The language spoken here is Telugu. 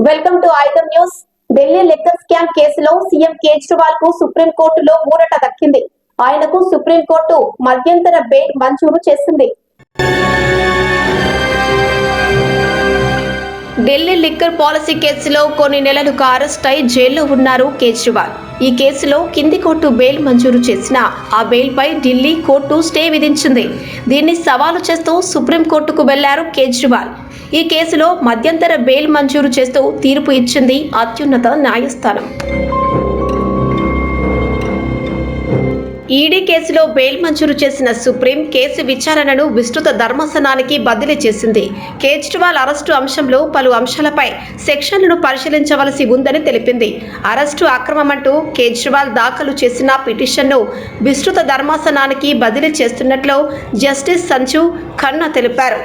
వెల్కమ్ టు ఐదం న్యూస్. ఢిల్లీ లిక్కర్ స్కామ్ కేసులో సీఎం కేజ్రీవాల్ కు సుప్రీంకోర్టులో ఊరట దక్కింది. ఆయనకు సుప్రీంకోర్టు మధ్యంతర బెయిల్ మంజూరు చేసింది. ఢిల్లీ లిక్కర్ పాలసీ కేసులో కొన్ని నెలలుగా అరెస్ట్ అయి జైల్లో ఉన్నారు కేజ్రీవాల్. ఈ కేసులో కింది కోర్టు బెయిల్ మంజూరు చేసిన ఆ బెయిల్ పై ఢిల్లీ కోర్టు స్టే విధించింది. దీన్ని సవాలు చేస్తూ సుప్రీంకోర్టుకు వెళ్లారు కేజ్రీవాల్. ఈ కేసులో మధ్యంతర బెయిల్ మంజూరు చేస్తూ తీర్పు ఇచ్చింది అత్యున్నత న్యాయస్థానం. ఈడీ కేసులో బెయిల్ మంజూరు చేసిన సుప్రీం కేసు విచారణను విస్తృత ధర్మాసనానికి బదిలీ చేసింది. కేజ్రీవాల్ అరెస్టు అంశంలో పలు అంశాలపై సెక్షన్లను పరిశీలించవలసి ఉందని తెలిపింది. అరెస్టు అక్రమమంటూ కేజ్రీవాల్ దాఖలు చేసిన పిటిషన్ను విస్తృత ధర్మాసనానికి బదిలీ చేస్తున్నట్లు జస్టిస్ సంజీవ్ ఖన్నా తెలిపారు.